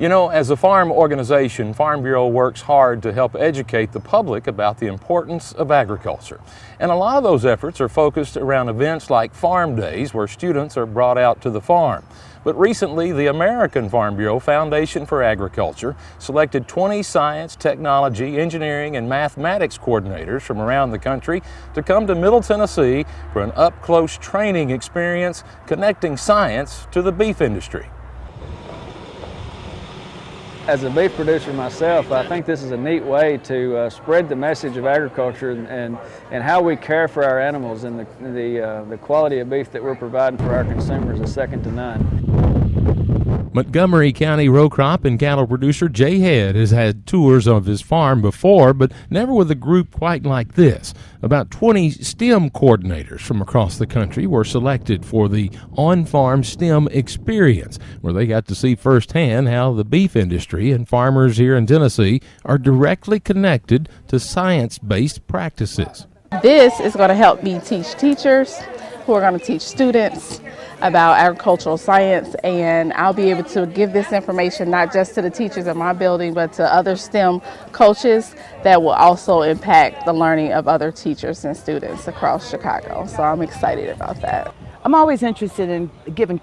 You know, as a farm organization, Farm Bureau works hard to help educate the public about the importance of agriculture. And a lot of those efforts are focused around events like Farm Days, where students are brought out to the farm. But recently, the American Farm Bureau Foundation for Agriculture selected 20 science, technology, engineering, and mathematics coordinators from around the country to come to Middle Tennessee for an up-close training experience connecting science to the beef industry. As a beef producer myself, I think this is a neat way to spread the message of agriculture and how we care for our animals, and the quality of beef that we're providing for our consumers is second to none. Montgomery County row crop and cattle producer Jay Head has had tours of his farm before, but never with a group quite like this. About 20 STEM coordinators from across the country were selected for the on-farm STEM experience, where they got to see firsthand how the beef industry and farmers here in Tennessee are directly connected to science-based practices. This is going to help me teach teachers who are going to teach students about agricultural science, and I'll be able to give this information not just to the teachers in my building, but to other STEM coaches that will also impact the learning of other teachers and students across Chicago. So I'm excited about that. I'm always interested in giving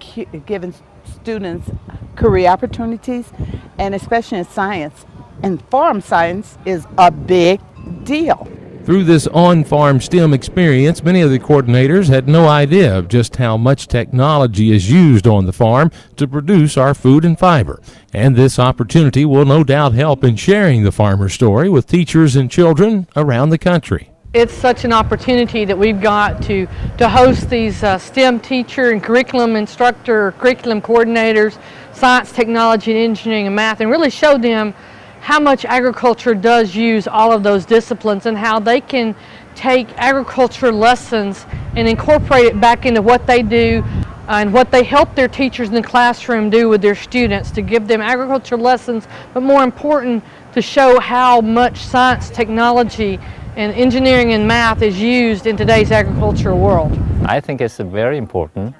students career opportunities, and especially in science. And farm science is a big deal. Through this on-farm STEM experience, many of the coordinators had no idea of just how much technology is used on the farm to produce our food and fiber. And this opportunity will no doubt help in sharing the farmer story with teachers and children around the country. It's such an opportunity that we've got to host these STEM teacher and curriculum instructor, curriculum coordinators, science, technology, and engineering and math, and really show them how much agriculture does use all of those disciplines and how they can take agriculture lessons and incorporate it back into what they do and what they help their teachers in the classroom do with their students, to give them agriculture lessons, but more important, to show how much science, technology, and engineering and math is used in today's agricultural world. I think it's very important,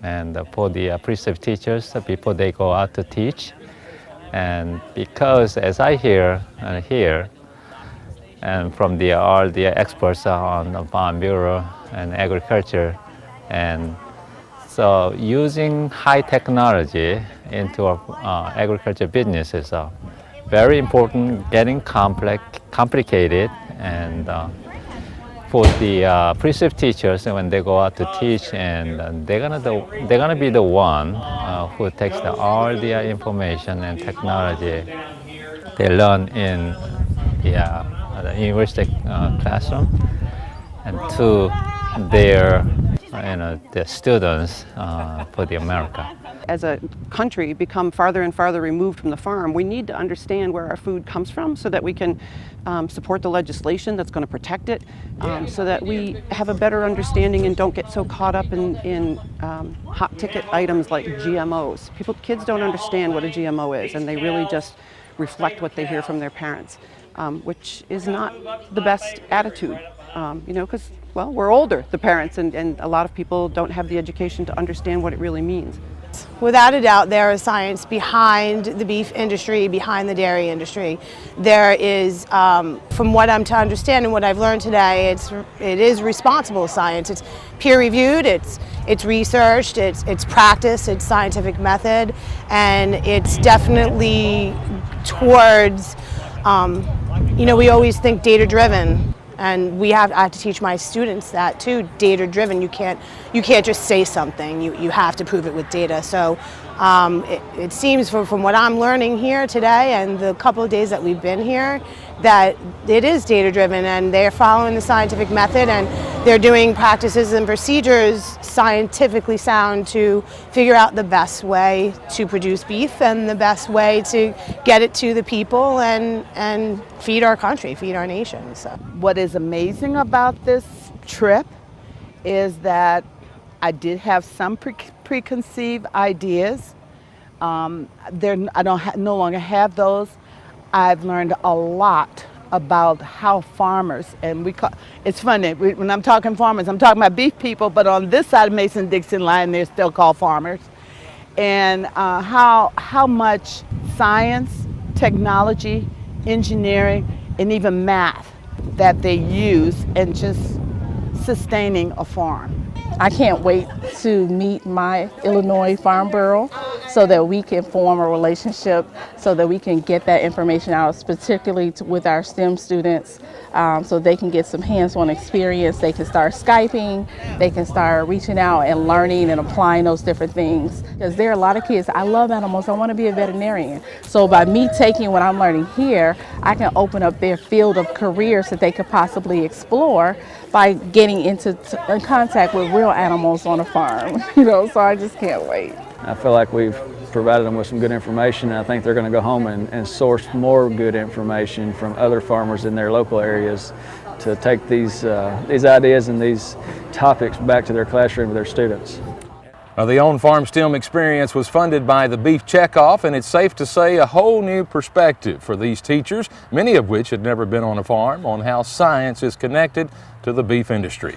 and for the pre-service teachers before they go out to teach. And because, as I hear and from all the experts on the Farm Bureau and agriculture, and so using high technology into our agriculture business is very important, getting complicated, and for the pre-service teachers, when they go out to teach, and they're gonna be the one who takes all the information and technology they learn in the university classroom, and to their students for the America. As a country become farther and farther removed from the farm, we need to understand where our food comes from so that we can support the legislation that's going to protect it, so that we have a better understanding and don't get so caught up in hot ticket items like GMOs. Kids don't understand what a GMO is, and they really just reflect what they hear from their parents, which is not the best attitude, because, well, we're older, the parents, and a lot of people don't have the education to understand what it really means. Without a doubt, there is science behind the beef industry, behind the dairy industry. There is, from what I'm to understand and what I've learned today, it is responsible science. It's peer-reviewed, it's researched, it's practiced, it's scientific method, and it's definitely towards, we always think data-driven. And I have to teach my students that too, data-driven. You can't just say something. You have to prove it with data. So it seems from what I'm learning here today and the couple of days that we've been here, that it is data-driven, and they're following the scientific method, and they're doing practices and procedures scientifically sound to figure out the best way to produce beef and the best way to get it to the people and feed our country, feed our nation. So what is amazing about this trip is that I did have some preconceived ideas. I no longer have those. I've learned a lot about how farmers, and it's funny, when I'm talking farmers, I'm talking about beef people, but on this side of Mason-Dixon line, they're still called farmers. And how much science, technology, engineering, and even math that they use in just sustaining a farm. I can't wait to meet my Illinois Farm Bureau so that we can form a relationship, so that we can get that information out, particularly with our STEM students, so they can get some hands-on experience. They can start Skyping, they can start reaching out and learning and applying those different things. Because there are a lot of kids, I love animals, I want to be a veterinarian. So by me taking what I'm learning here, I can open up their field of careers that they could possibly explore by getting in contact with real animals on a farm, so I just can't wait. I feel like we've provided them with some good information, and I think they're going to go home and source more good information from other farmers in their local areas to take these ideas and these topics back to their classroom with their students. The On-Farm STEM experience was funded by the Beef Checkoff, and it's safe to say a whole new perspective for these teachers, many of which had never been on a farm, on how science is connected to the beef industry.